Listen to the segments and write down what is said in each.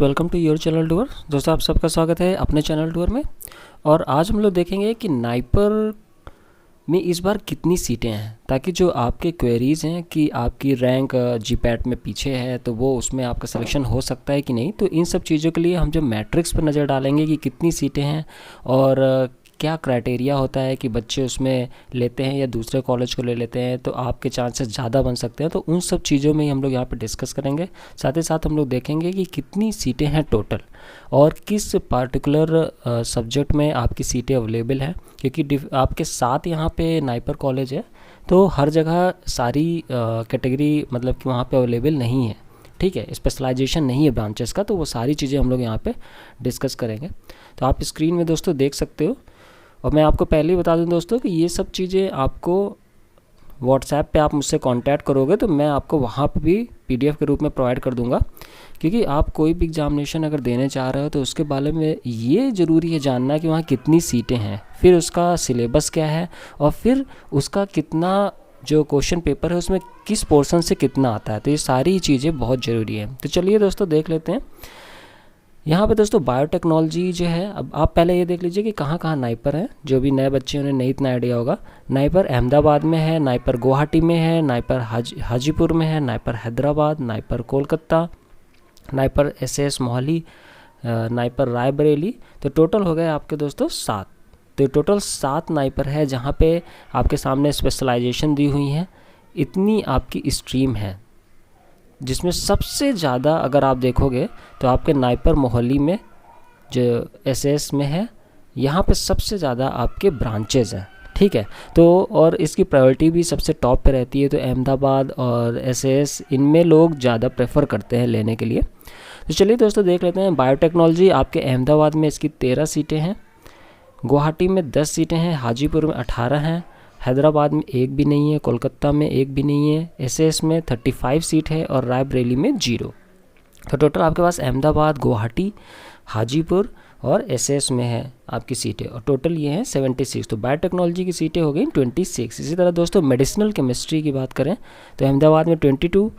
Welcome to your channel tour. दोस्तों आप सबका स्वागत है अपने चैनल टूर में। और आज हम लोग देखेंगे कि नाइपर में इस बार कितनी सीटें हैं, ताकि जो आपके क्वेरीज़ हैं कि आपकी रैंक जीपैट में पीछे है तो वो उसमें आपका सिलेक्शन हो सकता है कि नहीं। तो इन सब चीज़ों के लिए हम जो मैट्रिक्स पर नज़र डालेंगे कि कितनी सीटें हैं और क्या क्राइटेरिया होता है कि बच्चे उसमें लेते हैं या दूसरे कॉलेज को ले लेते हैं तो आपके चांसेस ज़्यादा बन सकते हैं। तो उन सब चीज़ों में ही हम लोग यहाँ पे डिस्कस करेंगे। साथ ही साथ हम लोग देखेंगे कि कितनी सीटें हैं टोटल और किस पार्टिकुलर सब्जेक्ट में आपकी सीटें अवेलेबल हैं, क्योंकि आपके साथ यहाँ पे नाइपर कॉलेज है तो हर जगह सारी कैटेगरी मतलब कि वहाँ पे अवेलेबल नहीं है। ठीक है, स्पेशलाइजेशन नहीं है ब्रांचेस का, तो वो सारी चीज़ें हम लोग यहाँ पे डिस्कस करेंगे। तो आप स्क्रीन में दोस्तों देख सकते हो। और मैं आपको पहले ही बता दूं दोस्तों कि ये सब चीज़ें आपको व्हाट्सएप पे आप मुझसे कांटेक्ट करोगे तो मैं आपको वहाँ पे भी पीडीएफ के रूप में प्रोवाइड कर दूंगा, क्योंकि आप कोई भी एग्जामिनेशन अगर देने चाह रहे हो तो उसके बारे में ये ज़रूरी है जानना कि वहाँ कितनी सीटें हैं, फिर उसका सिलेबस क्या है और फिर उसका कितना जो क्वेश्चन पेपर है उसमें किस पोर्शन से कितना आता है। तो ये सारी चीज़ें बहुत ज़रूरी है। तो चलिए दोस्तों देख लेते हैं। यहाँ पे दोस्तों बायोटेक्नोलॉजी जो है, अब आप पहले ये देख लीजिए कि कहाँ कहाँ नाइपर है। जो भी नए बच्चे उन्हें नहीं इतना आइडिया होगा, नाइपर अहमदाबाद में है, नाइपर गुवाहाटी में है, नाइपर हाजीपुर में है, NIPER Hyderabad, NIPER Kolkata, NIPER SS Mohali, NIPER Raebareli. तो टोटल हो गए आपके दोस्तों 7। तो टोटल 7 नाइपर है जहाँ पे आपके सामने स्पेशलाइजेशन दी हुई है। इतनी आपकी स्ट्रीम है, जिसमें सबसे ज़्यादा अगर आप देखोगे तो आपके नाइपर मोहाली में जो एसएस में है, यहाँ पे सबसे ज़्यादा आपके ब्रांचेज हैं। ठीक है, तो और इसकी प्रायोरिटी भी सबसे टॉप पे रहती है। तो अहमदाबाद और एसएस इनमें लोग ज़्यादा प्रेफर करते हैं लेने के लिए। तो चलिए दोस्तों देख लेते हैं। बायोटेक्नोलॉजी आपके अहमदाबाद में इसकी 13 सीटें हैं, गुवाहाटी में 10 सीटें हैं, हाजीपुर में 18 हैं, हैदराबाद में 1 भी नहीं है, कोलकाता में 1 भी नहीं है, एसएस में 35 सीट है और रायबरेली में 0। तो टोटल आपके पास अहमदाबाद, गुवाहाटी, हाजीपुर और एसएस में है आपकी सीटें, और टोटल ये हैं 76। तो बायोटेक्नोलॉजी की सीटें हो गई 26। इसी तरह दोस्तों मेडिसिनल केमिस्ट्री की बात करें तो अहमदाबाद में 22,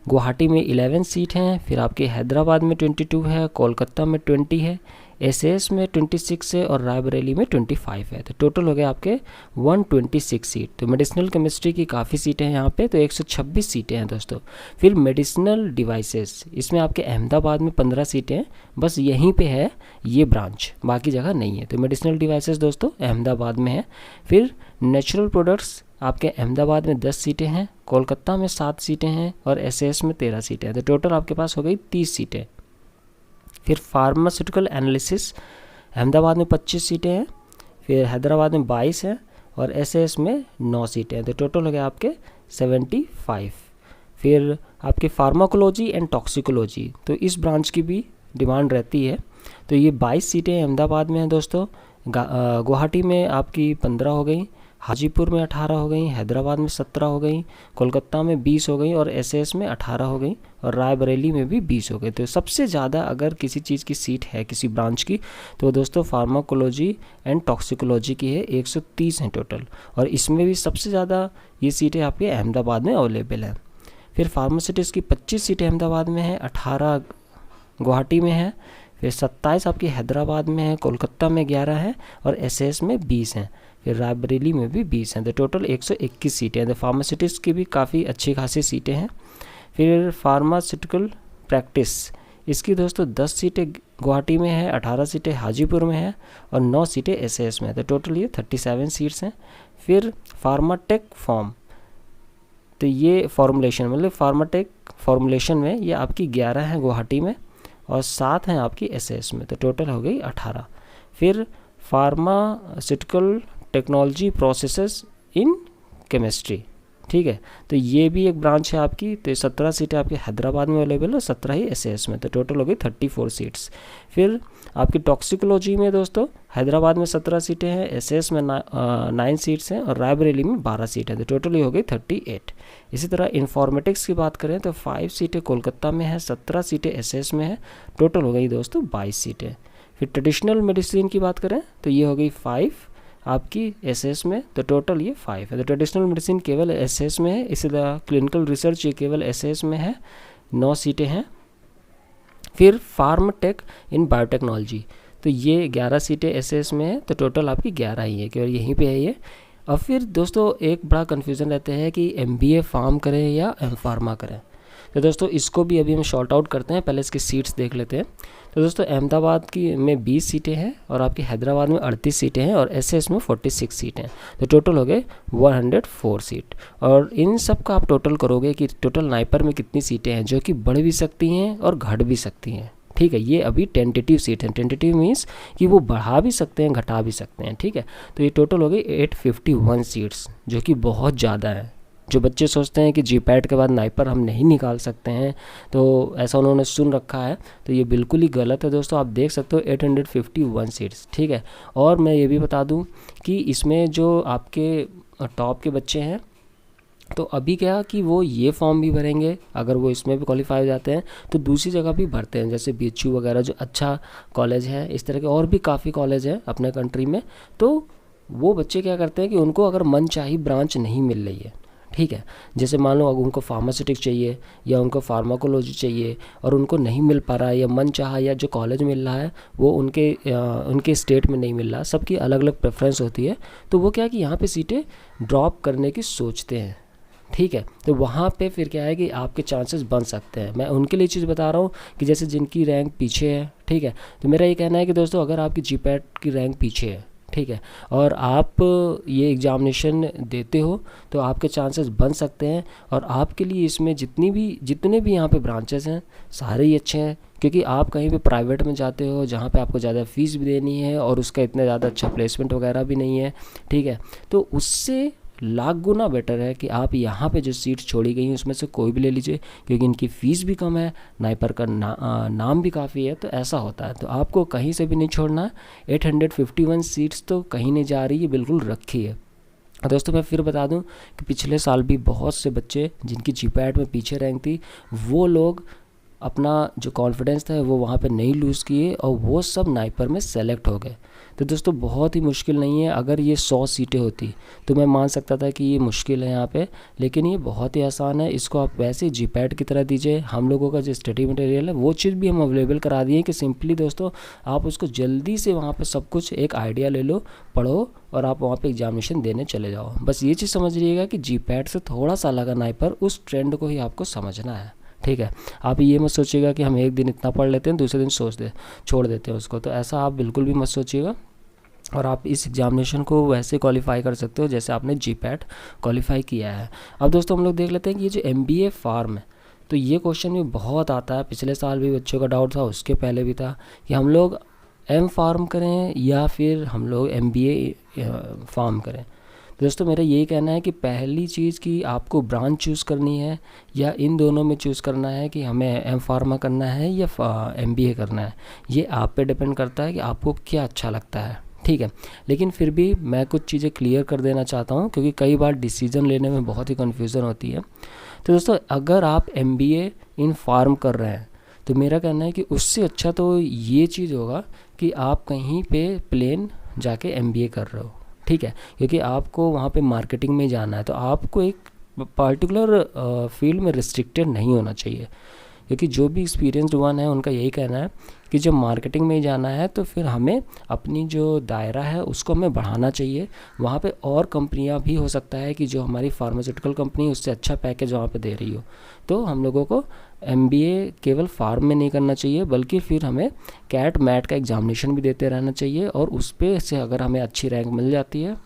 गुवाहाटी में 11 सीट हैं, फिर आपके हैदराबाद में 22 है, कोलकाता में 20 है, एसएस में 26 है और रायबरेली में 25 है। तो टोटल हो गए आपके 126 सीट। तो मेडिसिनल केमिस्ट्री की काफ़ी सीटें हैं यहाँ पे, तो 126 सीटें हैं दोस्तों। फिर मेडिसिनल डिवाइसेस, इसमें आपके अहमदाबाद में 15 सीटें हैं, बस यहीं पे है ये ब्रांच, बाकी जगह नहीं है। तो मेडिसिनल डिवाइसेस दोस्तों अहमदाबाद में है। फिर नेचुरल प्रोडक्ट्स आपके अहमदाबाद में 10 सीटें हैं, कोलकाता में 7 सीटें हैं और एसएस में 13 सीटें हैं। तो टोटल आपके पास हो गई 30 सीटें। फिर फार्मास्यूटिकल एनालिसिस अहमदाबाद में 25 सीटें हैं, फिर हैदराबाद में 22 हैं और एसएस में 9 सीटें हैं। तो टोटल हो गया आपके 75। फिर आपके फार्माकोलॉजी एंड टॉक्सिकोलॉजी, तो इस ब्रांच की भी डिमांड रहती है। तो ये 22 सीटें अहमदाबाद में हैं दोस्तों, गुवाहाटी में आपकी 15 हो गई, हाजीपुर में 18 हो गई, हैदराबाद में 17 हो गई, कोलकाता में 20 हो गई और एसएस में 18 हो गई और रायबरेली में भी 20 हो गई। तो सबसे ज़्यादा अगर किसी चीज़ की सीट है किसी ब्रांच की तो दोस्तों फार्माकोलॉजी एंड टॉक्सिकोलॉजी की है, 130 हैं टोटल, और इसमें भी सबसे ज़्यादा ये सीटें आपके अहमदाबाद में अवेलेबल हैं। फिर फार्मास्यूटिक्स की 25 सीटें अहमदाबाद में हैं, 18 गुवाहाटी में है, फिर 27 आपकी हैदराबाद में है, कोलकाता में 11 है और एसएस में 20 हैं, फिर रायबरेली में भी 20 हैं। तो टोटल 121 सीटें हैं। तो फार्मास्यूटिक्स की भी काफ़ी अच्छी खासी सीटें हैं। फिर फार्मास्यूटिकल प्रैक्टिस, इसकी दोस्तों 10 सीटें गुवाहाटी में है, 18 सीटें हाजीपुर में है और 9 सीटें एसएस में है। तो टोटल ये 37 सीट्स हैं। फिर फार्माटेक फॉर्म, तो ये फॉर्मुलेशन मतलब फार्माटेक फॉर्मुलेशन में ये आपकी 11 है गुवाहाटी में और 7 हैं आपकी एसएस में। तो टोटल हो गई 18। फिर pharmaceutical technology processes in chemistry, ठीक है, तो ये भी एक ब्रांच है आपकी। तो 17 सीटें आपके हैदराबाद में अवेलेबल है, 17 ही एसएस में। तो टोटल हो गई 34 सीट्स। फिर आपकी टॉक्सिकोलॉजी में दोस्तों हैदराबाद में 17 सीटें हैं, एसएस में 9 सीट्स हैं और रायबरेली में 12 सीटें हैं। तो टोटल ही हो गई 38। इसी तरह इंफॉर्मेटिक्स की बात करें तो 5 सीटें कोलकाता में है, 17 सीटें एसएस में है, टोटल हो गई दोस्तों 22 सीटें। फिर ट्रेडिशनल मेडिसिन की बात करें तो ये हो गई 5 आपकी एसएस में, तो टोटल ये 5 है। तो ट्रेडिशनल मेडिसिन केवल एसएस में है, इसी तरह क्लिनिकल रिसर्च ये केवल एसएस में है, 9 सीटें हैं। फिर फार्म टेक इन बायोटेक्नोलॉजी, तो ये 11 सीटें एसएस में है, तो टोटल आपकी 11 ही है, केवल यहीं पे है ये। अब फिर दोस्तों एक बड़ा कन्फ्यूज़न रहता है कि एमबीए फार्म करें या एम फार्मा करें। तो दोस्तों इसको भी अभी हम शॉर्ट आउट करते हैं, पहले इसकी सीट्स देख लेते हैं। तो दोस्तों अहमदाबाद की में 20 सीटें हैं और आपकी हैदराबाद में 38 सीटें हैं और एसएस में 46 सीटें हैं, तो टोटल हो गए 104 सीट। और इन सब का आप टोटल करोगे कि टोटल नाइपर में कितनी सीटें हैं, जो कि बढ़ भी सकती हैं और घट भी सकती हैं। ठीक है, ये अभी टेंटेटिव सीट है। टेंटेटिव मीन्स कि वो बढ़ा भी सकते हैं, घटा भी सकते हैं। ठीक है, तो ये टोटल हो गई 851 सीट्स, जो कि बहुत ज़्यादा है। जो बच्चे सोचते हैं कि जीपैट के बाद नाइपर हम नहीं निकाल सकते हैं, तो ऐसा उन्होंने सुन रखा है, तो ये बिल्कुल ही गलत है दोस्तों। आप देख सकते हो 851 सीट्स। ठीक है, और मैं ये भी बता दूं कि इसमें जो आपके टॉप के बच्चे हैं, तो अभी क्या कि वो ये फॉर्म भी भरेंगे, अगर वो इसमें भी क्वालिफाई हो जाते हैं तो दूसरी जगह भी भरते हैं, जैसे बीएचयू वगैरह जो अच्छा कॉलेज है, इस तरह के और भी काफ़ी कॉलेज हैं अपने कंट्री में। तो वो बच्चे क्या करते हैं कि उनको अगर मन चाही ब्रांच नहीं मिल रही है, ठीक है, जैसे मान लो अगर उनको फार्मास्यूटिक्स चाहिए या उनको फार्माकोलॉजी चाहिए और उनको नहीं मिल पा रहा है, या मन चाहा या जो कॉलेज मिल रहा है वो उनके स्टेट में नहीं मिल रहा, सबकी अलग अलग प्रेफरेंस होती है, तो वो क्या कि यहाँ पे सीटें ड्रॉप करने की सोचते हैं। ठीक है, तो वहाँ पे फिर क्या है कि आपके चांसेस बन सकते हैं। मैं उनके लिए चीज़ बता रहा हूँ कि जैसे जिनकी रैंक पीछे है, ठीक है, तो मेरा ये कहना है कि दोस्तों अगर आपकी जीपैट की रैंक पीछे है, ठीक है, और आप ये एग्ज़ामिनेशन देते हो, तो आपके चांसेस बन सकते हैं। और आपके लिए इसमें जितने भी यहाँ पे ब्रांचेस हैं सारे ही अच्छे हैं, क्योंकि आप कहीं पे प्राइवेट में जाते हो जहाँ पे आपको ज़्यादा फ़ीस भी देनी है और उसका इतना ज़्यादा अच्छा प्लेसमेंट वगैरह भी नहीं है। ठीक है, तो उससे लाख गुना बेटर है कि आप यहाँ पे जो सीट छोड़ी गई हैं उसमें से कोई भी ले लीजिए, क्योंकि इनकी फ़ीस भी कम है, नाइपर का नाम भी काफ़ी है, तो ऐसा होता है। तो आपको कहीं से भी नहीं छोड़ना है। 851 सीट्स तो कहीं नहीं जा रही है, बिल्कुल रखी है। दोस्तों मैं फिर बता दूं कि पिछले साल भी बहुत से बच्चे जिनकी जीपैट में पीछे रैंक थी, वो लोग अपना जो कॉन्फिडेंस था वो वहाँ पे नहीं लूज़ किए और वो सब नाइपर में सेलेक्ट हो गए। तो दोस्तों बहुत ही मुश्किल नहीं है। अगर ये 100 सीटें होती तो मैं मान सकता था कि ये मुश्किल है यहाँ पे, लेकिन ये बहुत ही आसान है। इसको आप वैसे जीपैट की तरह दीजिए। हम लोगों का जो स्टडी मटेरियल है वो चीज़ भी हम अवेलेबल करा दिए कि सिंपली दोस्तों आप उसको जल्दी से वहाँ पर सब कुछ एक आइडिया ले लो, पढ़ो और आप वहाँ पे एग्जामिनेशन देने चले जाओ। बस ये चीज़ समझ लीजिएगा कि जीपैट से थोड़ा सा अलग है नाइपर, उस ट्रेंड को ही आपको समझना है। ठीक है, आप ये मत सोचिएगा कि हम एक दिन इतना पढ़ लेते हैं दूसरे दिन छोड़ देते हैं उसको, तो ऐसा आप बिल्कुल भी मत सोचिएगा। और आप इस एग्जामिनेशन को वैसे क्वालिफाई कर सकते हो जैसे आपने जीपैट क्वालिफाई किया है। अब दोस्तों हम लोग देख लेते हैं कि ये जो एमबीए फार्म है, तो ये क्वेश्चन भी बहुत आता है। पिछले साल भी बच्चों का डाउट था, उसके पहले भी था कि हम लोग एम फार्म करें या फिर हम लोग एमबीए फार्म करें। तो दोस्तों मेरा यही कहना है कि पहली चीज़ कि आपको ब्रांच चूज़ करनी है या इन दोनों में चूज़ करना है कि हमें एम फार्मा करना है या एमबीए करना है। ये आप पे डिपेंड करता है कि आपको क्या अच्छा लगता है। ठीक है, लेकिन फिर भी मैं कुछ चीज़ें क्लियर कर देना चाहता हूँ, क्योंकि कई बार डिसीज़न लेने में बहुत ही कन्फ्यूज़न होती है। तो दोस्तों अगर आप एमबीए इन फार्म कर रहे हैं तो मेरा कहना है कि उससे अच्छा तो ये चीज़ होगा कि आप कहीं पे प्लेन जाके एमबीए कर रहे हो। ठीक है, क्योंकि आपको वहाँ पे मार्केटिंग में जाना है, तो आपको एक पर्टिकुलर फील्ड में रिस्ट्रिक्टेड नहीं होना चाहिए। क्योंकि जो भी एक्सपीरियंस्ड वन है उनका यही कहना है कि जब मार्केटिंग में ही जाना है तो फिर हमें अपनी जो दायरा है उसको हमें बढ़ाना चाहिए। वहाँ पे और कंपनियाँ भी हो सकता है कि जो हमारी फार्मास्यूटिकल कंपनी उससे अच्छा पैकेज वहाँ पे दे रही हो। तो हम लोगों को एमबीए केवल फार्म में नहीं करना चाहिए, बल्कि फिर हमें कैट मैट का एग्जामिनेशन भी देते रहना चाहिए, और उस पे से अगर हमें अच्छी रैंक मिल जाती है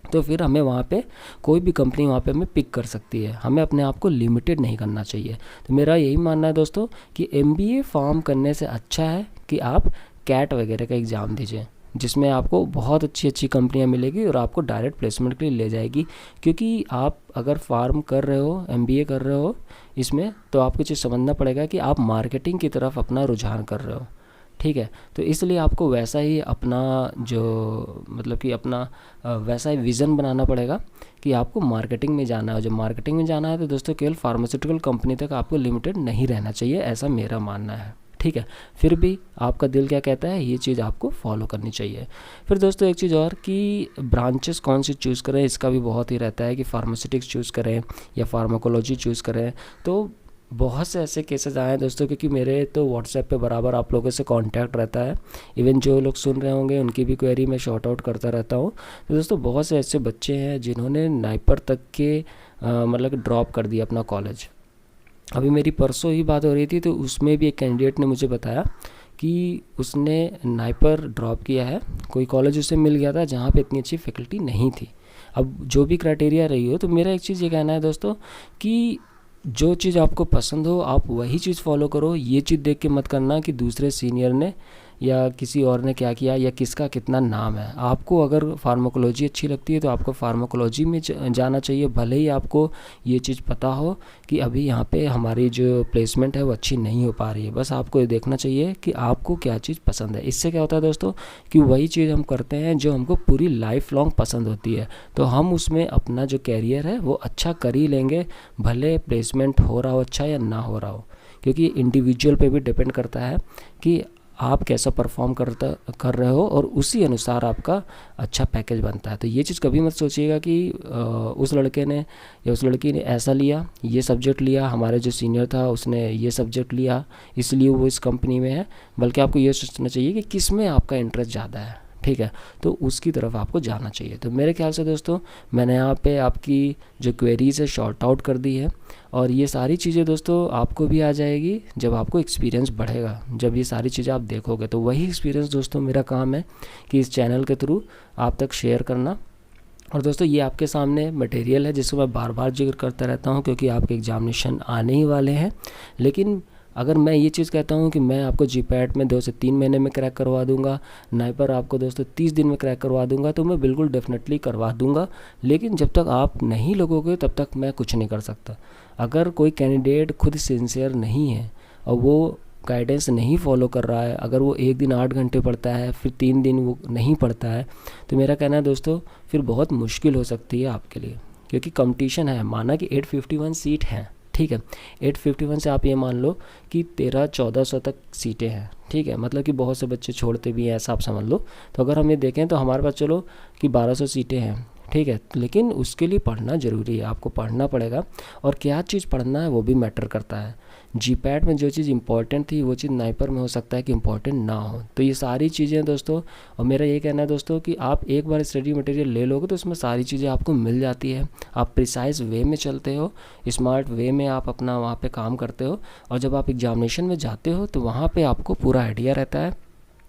तो फिर हमें वहाँ पे कोई भी कंपनी वहाँ पे हमें पिक कर सकती है। हमें अपने आप को लिमिटेड नहीं करना चाहिए। तो मेरा यही मानना है दोस्तों कि एमबीए फार्म करने से अच्छा है कि आप कैट वगैरह का एग्ज़ाम दीजिए, जिसमें आपको बहुत अच्छी अच्छी कंपनियाँ मिलेगी और आपको डायरेक्ट प्लेसमेंट के लिए ले जाएगी। क्योंकि आप अगर फार्म कर रहे हो, एमबीए कर रहे हो इसमें, तो आपको चीज़ समझना पड़ेगा कि आप मार्केटिंग की तरफ अपना रुझान कर रहे हो। ठीक है, तो इसलिए आपको वैसा ही अपना जो मतलब कि अपना वैसा ही विज़न बनाना पड़ेगा कि आपको मार्केटिंग में जाना है। जब मार्केटिंग में जाना है तो दोस्तों केवल फार्मास्यूटिकल कंपनी तक आपको लिमिटेड नहीं रहना चाहिए, ऐसा मेरा मानना है। ठीक है, फिर भी आपका दिल क्या कहता है ये चीज़ आपको फॉलो करनी चाहिए। फिर दोस्तों एक चीज़ और कि ब्रांचेस कौन सी चूज़ करें, इसका भी बहुत ही रहता है कि फार्मास्यूटिक्स चूज़ करें या फार्माकोलॉजी चूज़ करें। तो बहुत से ऐसे केसेस आए हैं दोस्तों, क्योंकि मेरे तो व्हाट्सएप पे बराबर आप लोगों से कांटेक्ट रहता है। इवन जो लोग सुन रहे होंगे उनकी भी क्वेरी मैं शॉर्ट आउट करता रहता हूँ। तो दोस्तों बहुत से ऐसे बच्चे हैं जिन्होंने नाइपर तक के मतलब ड्रॉप कर दिया अपना कॉलेज। अभी मेरी परसों ही बात हो रही थी, तो उसमें भी एक कैंडिडेट ने मुझे बताया कि उसने नाइपर ड्रॉप किया है, कोई कॉलेज उसे मिल गया था जहाँ पे इतनी अच्छी फैकल्टी नहीं थी। अब जो भी क्राइटेरिया रही हो, तो मेरा एक चीज़ ये कहना है दोस्तों कि जो चीज़ आपको पसंद हो आप वही चीज़ फॉलो करो। ये चीज़ देख के मत करना कि दूसरे सीनियर ने या किसी और ने क्या किया या किसका कितना नाम है। आपको अगर फार्माकोलॉजी अच्छी लगती है तो आपको फार्माकोलॉजी में जाना चाहिए, भले ही आपको ये चीज़ पता हो कि अभी यहाँ पे हमारी जो प्लेसमेंट है वो अच्छी नहीं हो पा रही है। बस आपको ये देखना चाहिए कि आपको क्या चीज़ पसंद है। इससे क्या होता है दोस्तों कि वही चीज़ हम करते हैं जो हमको पूरी लाइफ लॉन्ग पसंद होती है, तो हम उसमें अपना जो कैरियर है वो अच्छा कर ही लेंगे, भले प्लेसमेंट हो रहा हो अच्छा या ना हो रहा हो। क्योंकि इंडिविजुअल पे भी डिपेंड करता है कि आप कैसा परफॉर्म कर रहे हो और उसी अनुसार आपका अच्छा पैकेज बनता है। तो ये चीज़ कभी मत सोचिएगा कि उस लड़के ने या उस लड़की ने ऐसा लिया, ये सब्जेक्ट लिया, हमारे जो सीनियर था उसने ये सब्जेक्ट लिया इसलिए वो इस कंपनी में है। बल्कि आपको ये सोचना चाहिए कि किस में आपका इंटरेस्ट ज़्यादा है, ठीक है, तो उसकी तरफ आपको जाना चाहिए। तो मेरे ख्याल से दोस्तों मैंने यहाँ पे आपकी जो क्वेरीज़ है शॉर्ट आउट कर दी है, और ये सारी चीज़ें दोस्तों आपको भी आ जाएगी जब आपको एक्सपीरियंस बढ़ेगा। जब ये सारी चीज़ें आप देखोगे तो वही एक्सपीरियंस दोस्तों मेरा काम है कि इस चैनल के थ्रू आप तक शेयर करना। और दोस्तों ये आपके सामने मटेरियल है जिसको मैं बार बार जिक्र करता रहता हूँ, क्योंकि आपके एग्जामिनेशन आने ही वाले हैं। लेकिन अगर मैं ये चीज़ कहता हूँ कि मैं आपको जीपैट में 2 से 3 महीने में क्रैक करवा दूंगा, नाइपर आपको दोस्तों 30 दिन में क्रैक करवा दूंगा, तो मैं बिल्कुल डेफिनेटली करवा दूंगा। लेकिन जब तक आप नहीं लगोगे तब तक मैं कुछ नहीं कर सकता। अगर कोई कैंडिडेट खुद सिंसियर नहीं है और वो गाइडेंस नहीं फॉलो कर रहा है, अगर वो एक दिन 8 घंटे पढ़ता है फिर 3 दिन वो नहीं पढ़ता है, तो मेरा कहना है दोस्तों फिर बहुत मुश्किल हो सकती है आपके लिए। क्योंकि कंपटीशन है, माना कि 851 सीट हैं, ठीक है, 851 से आप ये मान लो कि 1300-1400 तक सीटें हैं, ठीक है, मतलब कि बहुत से बच्चे छोड़ते भी हैं, ऐसा आप समझ लो। तो अगर हम ये देखें तो हमारे पास चलो कि 1200 सीटें हैं, ठीक है, लेकिन उसके लिए पढ़ना ज़रूरी है, आपको पढ़ना पड़ेगा। और क्या चीज़ पढ़ना है वो भी मैटर करता है। जीपैट में जो चीज़ इंपॉर्टेंट थी वो चीज़ नाइपर में हो सकता है कि इंपॉर्टेंट ना हो। तो ये सारी चीज़ें दोस्तों, और मेरा ये कहना है दोस्तों कि आप एक बार स्टडी मटेरियल ले लोगे तो उसमें सारी चीज़ें आपको मिल जाती है। आप प्रिसाइज वे में चलते हो, स्मार्ट वे में आप अपना वहाँ पे काम करते हो, और जब आप एग्जामिनेशन में जाते हो तो वहाँ पे आपको पूरा आइडिया रहता है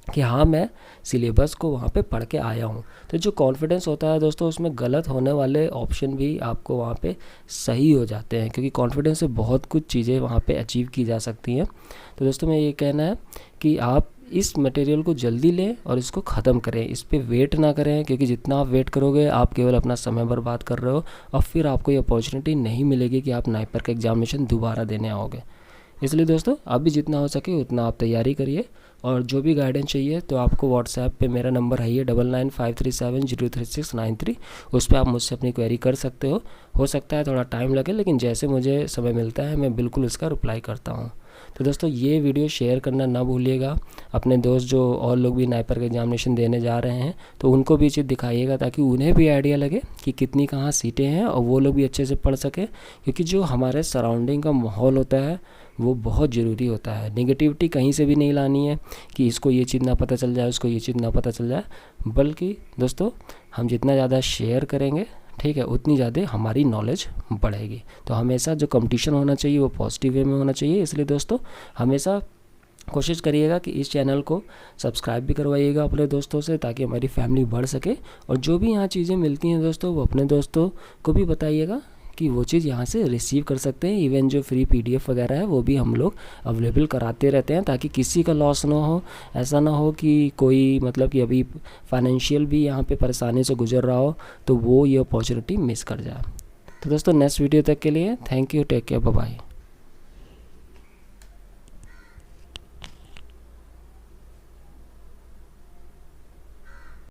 कि हाँ मैं सिलेबस को वहाँ पे पढ़ के आया हूँ। तो जो कॉन्फिडेंस होता है दोस्तों उसमें गलत होने वाले ऑप्शन भी आपको वहाँ पे सही हो जाते हैं, क्योंकि कॉन्फिडेंस से बहुत कुछ चीज़ें वहाँ पे अचीव की जा सकती हैं। तो दोस्तों मैं ये कहना है कि आप इस मटेरियल को जल्दी लें और इसको ख़त्म करें, इस पर वेट ना करें, क्योंकि जितना आप वेट करोगे आप केवल अपना समय बर्बाद कर रहे हो और फिर आपको ये अपॉर्चुनिटी नहीं मिलेगी कि आप नाइपर का एग्जामिनेशन दोबारा देने आओगे। इसलिए दोस्तों आप भी जितना हो सके उतना आप तैयारी करिए, और जो भी गाइडेंस चाहिए तो आपको व्हाट्सएप पे मेरा नंबर है ये 9953703693, उस पर आप मुझसे अपनी क्वेरी कर सकते हो सकता है थोड़ा टाइम लगे, लेकिन जैसे मुझे समय मिलता है मैं बिल्कुल इसका रिप्लाई करता हूँ। तो दोस्तों ये वीडियो शेयर करना ना भूलिएगा, अपने दोस्त जो और लोग भी नाइपर का एग्जामिनेशन देने जा रहे हैं तो उनको भी चीज़ दिखाइएगा, ताकि उन्हें भी आइडिया लगे कि कितनी कहाँ सीटें हैं और वो लोग भी अच्छे से पढ़ सकें। क्योंकि जो हमारे सराउंडिंग का माहौल होता है वो बहुत ज़रूरी होता है। नेगेटिविटी कहीं से भी नहीं लानी है कि इसको ये चीज़ ना पता चल जाए, उसको ये चीज़ ना पता चल जाए, बल्कि दोस्तों हम जितना ज़्यादा शेयर करेंगे, ठीक है, उतनी ज़्यादा हमारी नॉलेज बढ़ेगी। तो हमेशा जो कंपटीशन होना चाहिए वो पॉजिटिव वे में होना चाहिए। इसलिए दोस्तों हमेशा कोशिश करिएगा कि इस चैनल को सब्सक्राइब भी करवाइएगा अपने दोस्तों से, ताकि हमारी फैमिली बढ़ सके। और जो भी यहाँ चीज़ें मिलती हैं दोस्तों वो अपने दोस्तों को भी बताइएगा कि वो चीज़ यहाँ से रिसीव कर सकते हैं। इवन जो फ्री PDF वगैरह है वो भी हम लोग अवेलेबल कराते रहते हैं, ताकि किसी का लॉस ना हो। ऐसा ना हो कि कोई मतलब कि अभी फाइनेंशियल भी यहाँ पे परेशानी से गुजर रहा हो तो वो ये अपॉर्चुनिटी मिस कर जाए। तो दोस्तों नेक्स्ट वीडियो तक के लिए thank you, take care, bye bye.